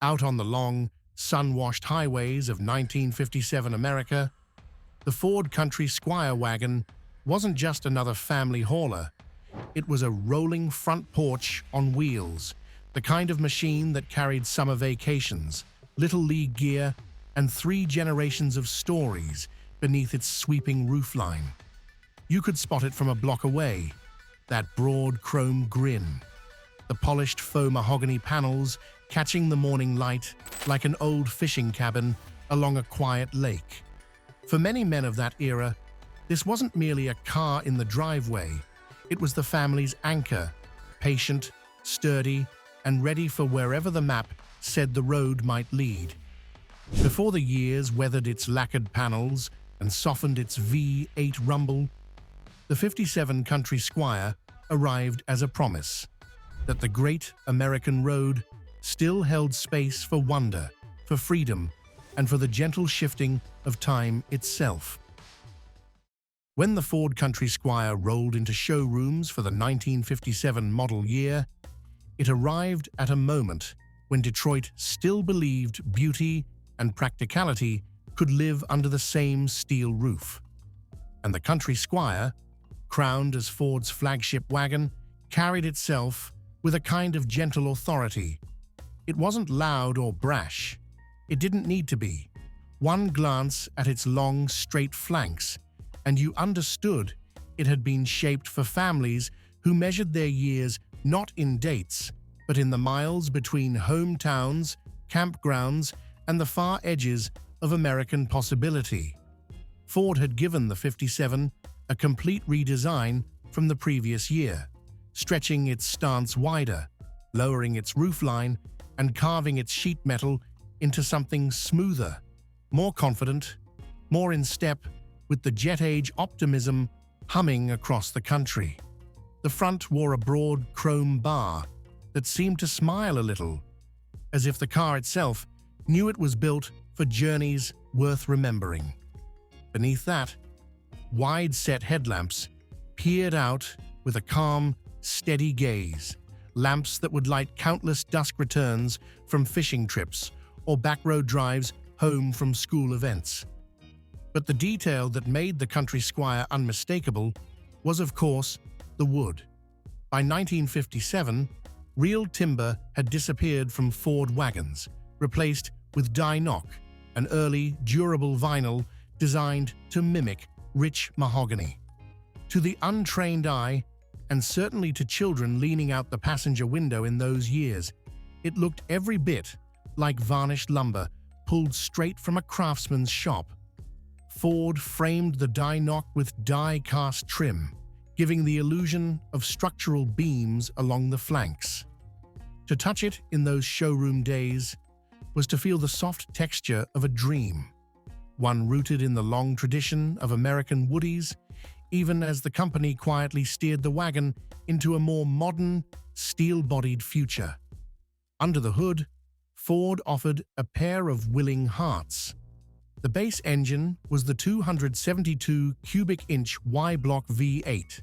Out on the long, sun-washed highways of 1957 America, the Ford Country Squire wagon wasn't just another family hauler. It was a rolling front porch on wheels, the kind of machine that carried summer vacations, little league gear, and 3 generations of stories beneath its sweeping roofline. You could spot it from a block away, that broad chrome grin, the polished faux mahogany panels catching the morning light like an old fishing cabin along a quiet lake. For many men of that era, this wasn't merely a car in the driveway. It was the family's anchor, patient, sturdy, and ready for wherever the map said the road might lead. Before the years weathered its lacquered panels and softened its V8 rumble, the '57 Country Squire arrived as a promise that the great American road still held space for wonder, for freedom, and for the gentle shifting of time itself. When the Ford Country Squire rolled into showrooms for the 1957 model year, it arrived at a moment when Detroit still believed beauty and practicality could live under the same steel roof. And the Country Squire, crowned as Ford's flagship wagon, carried itself with a kind of gentle authority. It wasn't loud or brash. It didn't need to be. One glance at its long, straight flanks, and you understood it had been shaped for families who measured their years not in dates, but in the miles between hometowns, campgrounds, and the far edges of American possibility. Ford had given the '57 a complete redesign from the previous year, stretching its stance wider, lowering its roofline, and carving its sheet metal into something smoother, more confident, more in step with the jet-age optimism humming across the country. The front wore a broad chrome bar that seemed to smile a little, as if the car itself knew it was built for journeys worth remembering. Beneath that, wide-set headlamps peered out with a calm, steady gaze, lamps that would light countless dusk returns from fishing trips or backroad drives home from school events. But the detail that made the Country Squire unmistakable was, of course, the wood. By 1957, real timber had disappeared from Ford wagons, replaced with die-knock, an early, durable vinyl designed to mimic rich mahogany. To the untrained eye, and certainly to children leaning out the passenger window in those years, it looked every bit like varnished lumber pulled straight from a craftsman's shop. Ford framed the die-knock with die-cast trim, giving the illusion of structural beams along the flanks. To touch it in those showroom days was to feel the soft texture of a dream, one rooted in the long tradition of American woodies, even as the company quietly steered the wagon into a more modern, steel-bodied future. Under the hood, Ford offered a pair of willing hearts. The base engine was the 272 cubic inch Y-block V8,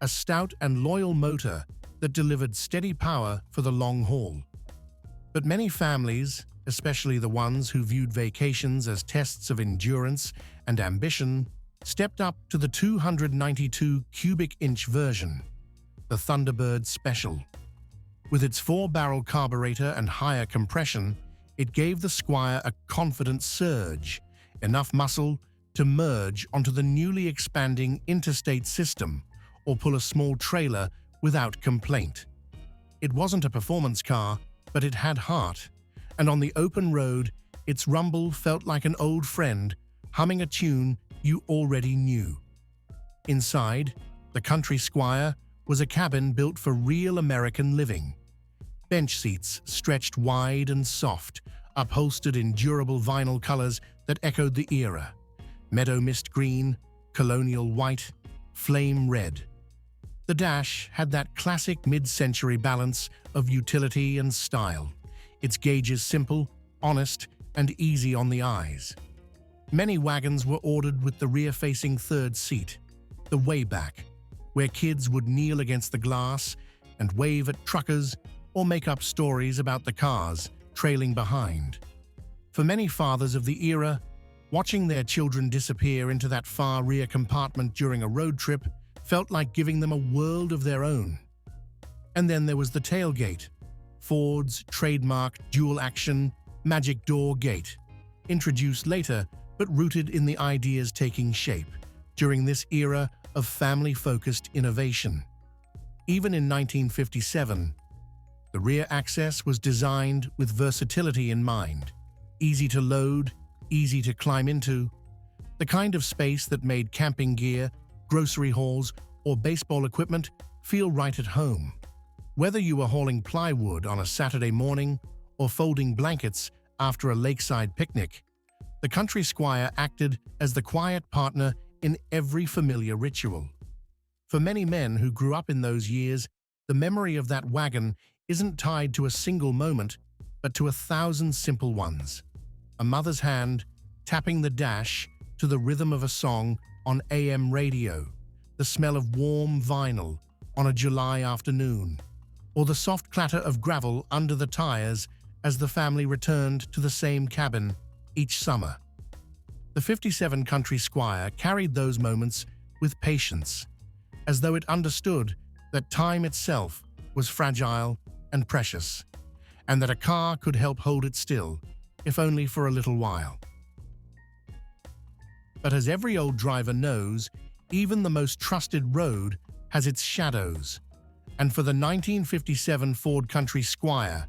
a stout and loyal motor that delivered steady power for the long haul. But many families, especially the ones who viewed vacations as tests of endurance and ambition, stepped up to the 292 cubic inch version, the Thunderbird Special. With its 4-barrel carburetor and higher compression, it gave the Squire a confident surge, enough muscle to merge onto the newly expanding interstate system or pull a small trailer without complaint. It wasn't a performance car, but it had heart, and on the open road, its rumble felt like an old friend humming a tune you already knew. Inside, the Country Squire was a cabin built for real American living. Bench seats stretched wide and soft, upholstered in durable vinyl colors that echoed the era: meadow mist green, colonial white, flame red. The dash had that classic mid-century balance of utility and style, its gauges simple, honest, and easy on the eyes. Many wagons were ordered with the rear-facing third seat, the way back, where kids would kneel against the glass and wave at truckers or make up stories about the cars trailing behind. For many fathers of the era, watching their children disappear into that far rear compartment during a road trip felt like giving them a world of their own. And then there was the tailgate, Ford's trademark dual-action magic door gate, introduced later but rooted in the ideas taking shape during this era of family-focused innovation. Even in 1957, the rear access was designed with versatility in mind, easy to load, easy to climb into, the kind of space that made camping gear, grocery hauls, or baseball equipment feel right at home. Whether you were hauling plywood on a Saturday morning or folding blankets after a lakeside picnic, the Country Squire acted as the quiet partner in every familiar ritual. For many men who grew up in those years, the memory of that wagon isn't tied to a single moment, but to 1,000 simple ones. A mother's hand tapping the dash to the rhythm of a song on AM radio, the smell of warm vinyl on a July afternoon, or the soft clatter of gravel under the tires as the family returned to the same cabin each summer. The '57 Country Squire carried those moments with patience, as though it understood that time itself was fragile and precious, and that a car could help hold it still, if only for a little while. But as every old driver knows, even the most trusted road has its shadows, and for the 1957 Ford Country Squire,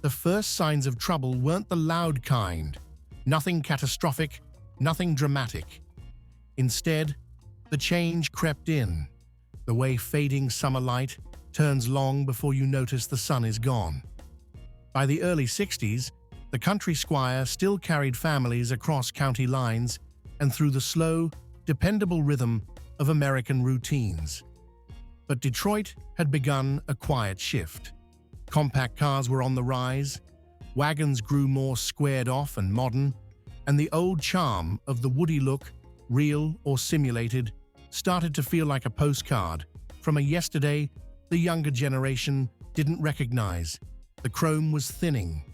the first signs of trouble weren't the loud kind, nothing catastrophic, nothing dramatic. Instead, the change crept in, the way fading summer light turns long before you notice the sun is gone. By the early 60s, the Country Squire still carried families across county lines and through the slow, dependable rhythm of American routines. But Detroit had begun a quiet shift. Compact cars were on the rise, wagons grew more squared off and modern, and the old charm of the woody look, real or simulated, started to feel like a postcard from a yesterday the younger generation didn't recognize. The chrome was thinning,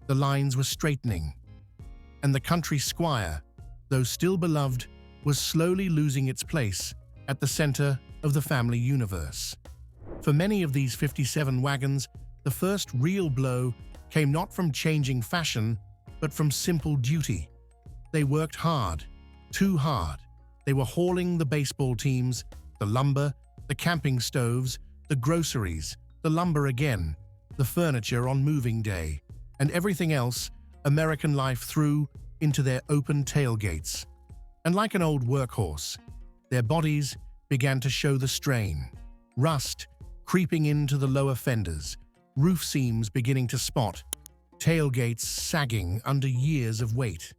the lines were straightening, and the Country Squire, though still beloved, was slowly losing its place at the center of the family universe. For many of these '57 wagons, the first real blow came not from changing fashion, but from simple duty. They worked hard, too hard. They were hauling the baseball teams, the lumber, the camping stoves, the groceries, the lumber again, the furniture on moving day, and everything else American life threw into their open tailgates. And like an old workhorse, their bodies began to show the strain. Rust creeping into the lower fenders, roof seams beginning to spot, tailgates sagging under years of weight.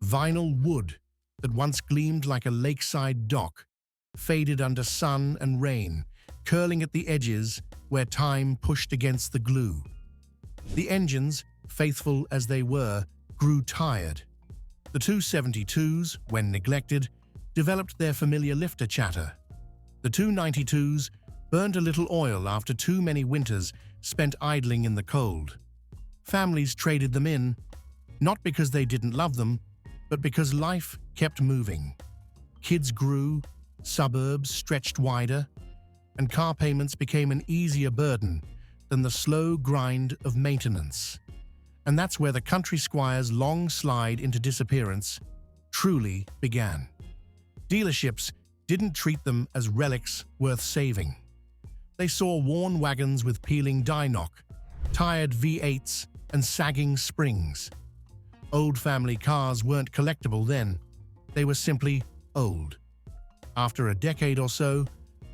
Vinyl wood that once gleamed like a lakeside dock faded under sun and rain, curling at the edges where time pushed against the glue. The engines, faithful as they were, grew tired. The 272s, when neglected, developed their familiar lifter chatter. The 292s burned a little oil after too many winters spent idling in the cold. Families traded them in, not because they didn't love them, but because life kept moving. Kids grew, suburbs stretched wider, and car payments became an easier burden than the slow grind of maintenance. And that's where the Country Squire's long slide into disappearance truly began. Dealerships didn't treat them as relics worth saving. They saw worn wagons with peeling die knock, tired V8s, and sagging springs. Old family cars weren't collectible then. They were simply old. After a decade or so,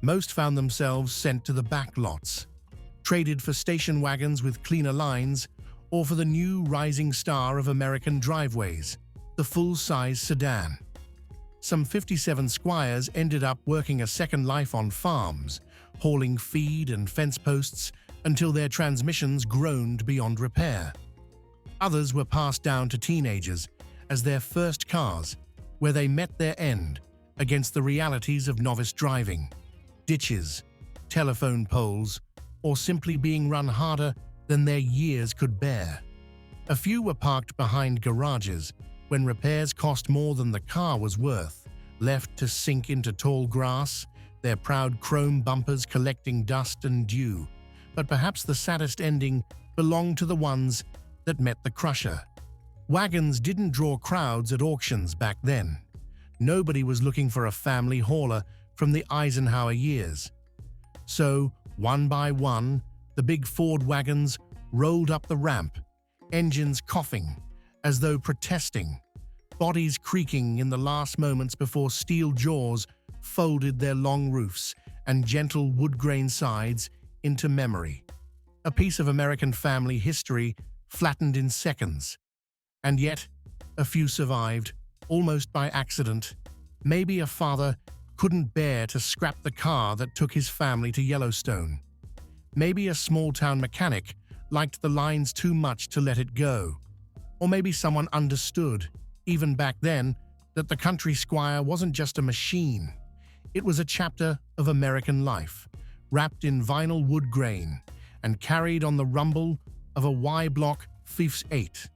most found themselves sent to the back lots, traded for station wagons with cleaner lines, or for the new rising star of American driveways, the full-size sedan. Some '57 Squires ended up working a second life on farms, hauling feed and fence posts until their transmissions groaned beyond repair. Others were passed down to teenagers as their first cars, where they met their end against the realities of novice driving, ditches, telephone poles, or simply being run harder than their years could bear. A few were parked behind garages when repairs cost more than the car was worth, left to sink into tall grass, their proud chrome bumpers collecting dust and dew. But perhaps the saddest ending belonged to the ones that met the crusher. Wagons didn't draw crowds at auctions back then. Nobody was looking for a family hauler from the Eisenhower years. So, one by one, the big Ford wagons rolled up the ramp, engines coughing, as though protesting, bodies creaking in the last moments before steel jaws folded their long roofs and gentle wood-grain sides into memory. A piece of American family history flattened in seconds. And yet, a few survived, almost by accident. Maybe a father couldn't bear to scrap the car that took his family to Yellowstone. Maybe a small-town mechanic liked the lines too much to let it go. Or maybe someone understood, even back then, that the Country Squire wasn't just a machine. It was a chapter of American life, wrapped in vinyl wood grain and carried on the rumble of a Y-block Fifth 8.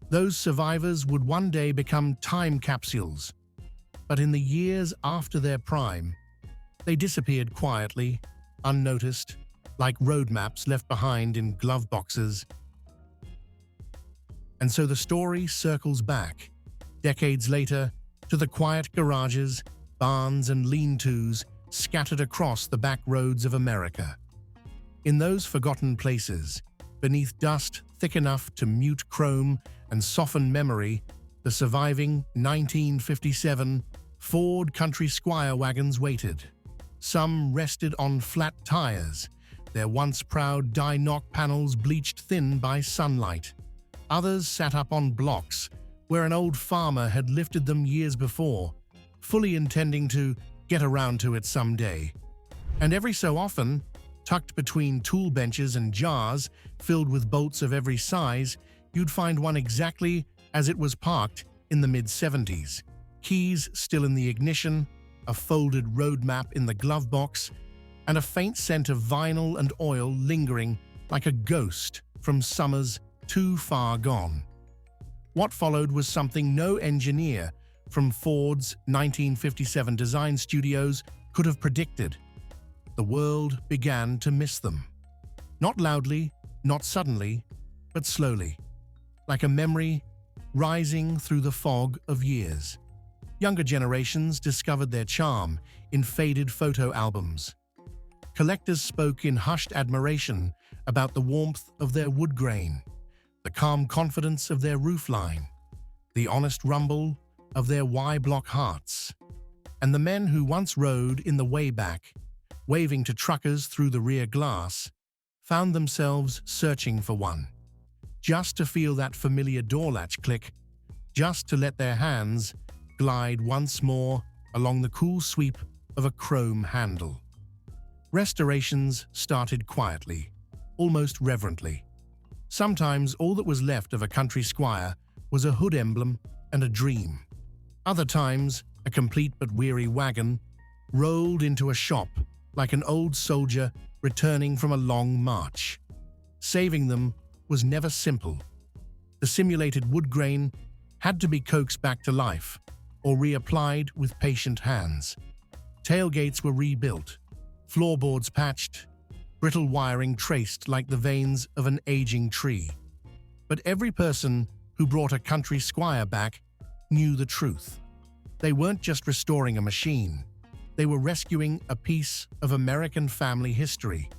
Those survivors would one day become time capsules. But in the years after their prime, they disappeared quietly, unnoticed, like road maps left behind in glove boxes. And so the story circles back, decades later, to the quiet garages, barns and lean-tos scattered across the back roads of America. In those forgotten places, beneath dust thick enough to mute chrome and soften memory, the surviving 1957 Ford Country Squire wagons waited. Some rested on flat tires, their once proud die-knock panels bleached thin by sunlight. Others sat up on blocks where an old farmer had lifted them years before, fully intending to get around to it someday. And every so often, tucked between tool benches and jars filled with bolts of every size, you'd find one exactly as it was parked in the mid-70s. Keys still in the ignition, a folded road map in the glove box, and a faint scent of vinyl and oil lingering like a ghost from summers too far gone. What followed was something no engineer from Ford's 1957 design studios could have predicted. The world began to miss them. Not loudly, not suddenly, but slowly, like a memory rising through the fog of years. Younger generations discovered their charm in faded photo albums. Collectors spoke in hushed admiration about the warmth of their wood grain, the calm confidence of their roofline, the honest rumble of their Y-block hearts. And the men who once rode in the way back, waving to truckers through the rear glass, found themselves searching for one, just to feel that familiar door latch click, just to let their hands glide once more along the cool sweep of a chrome handle. Restorations started quietly, almost reverently. Sometimes all that was left of a Country Squire was a hood emblem and a dream. Other times, a complete but weary wagon rolled into a shop like an old soldier returning from a long march. Saving them was never simple. The simulated wood grain had to be coaxed back to life or reapplied with patient hands. Tailgates were rebuilt, floorboards patched, brittle wiring traced like the veins of an aging tree. But every person who brought a Country Squire back knew the truth. They weren't just restoring a machine. They were rescuing a piece of American family history.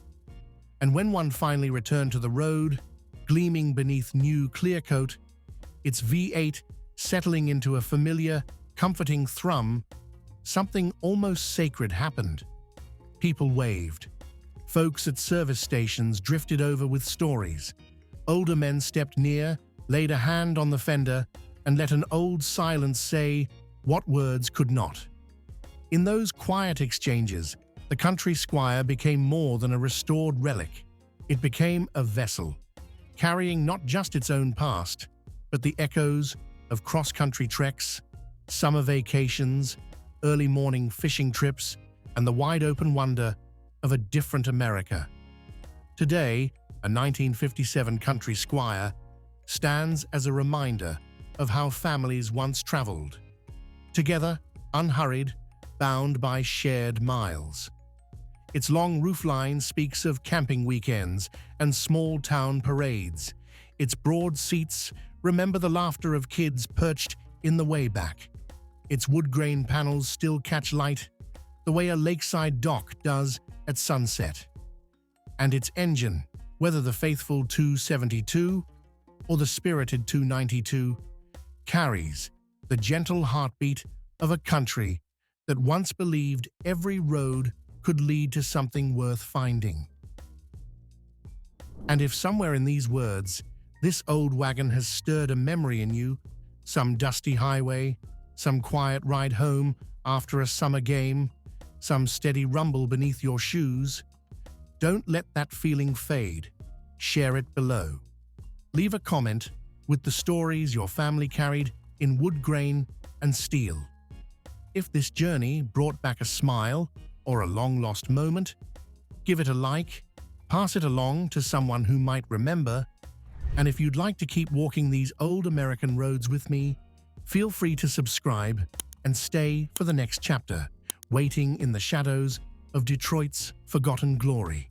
And when one finally returned to the road, gleaming beneath new clear coat, its V8 settling into a familiar, comforting thrum, something almost sacred happened. People waved. Folks at service stations drifted over with stories. Older men stepped near, laid a hand on the fender, and let an old silence say what words could not. In those quiet exchanges, the Country Squire became more than a restored relic. It became a vessel, carrying not just its own past, but the echoes of cross-country treks, summer vacations, early morning fishing trips, and the wide-open wonder of a different America. Today, a 1957 Country Squire stands as a reminder of how families once traveled. Together, unhurried, bound by shared miles. Its long roofline speaks of camping weekends and small-town parades. Its broad seats remember the laughter of kids perched in the way back. Its woodgrain panels still catch light, the way a lakeside dock does at sunset. And its engine, whether the faithful 272 or the spirited 292, carries the gentle heartbeat of a country that once believed every road could lead to something worth finding. And if somewhere in these words, this old wagon has stirred a memory in you, some dusty highway, some quiet ride home after a summer game, some steady rumble beneath your shoes, don't let that feeling fade. Share it below. Leave a comment with the stories your family carried in wood grain and steel. If this journey brought back a smile or a long-lost moment, give it a like, pass it along to someone who might remember, and if you'd like to keep walking these old American roads with me, feel free to subscribe and stay for the next chapter, waiting in the shadows of Detroit's forgotten glory.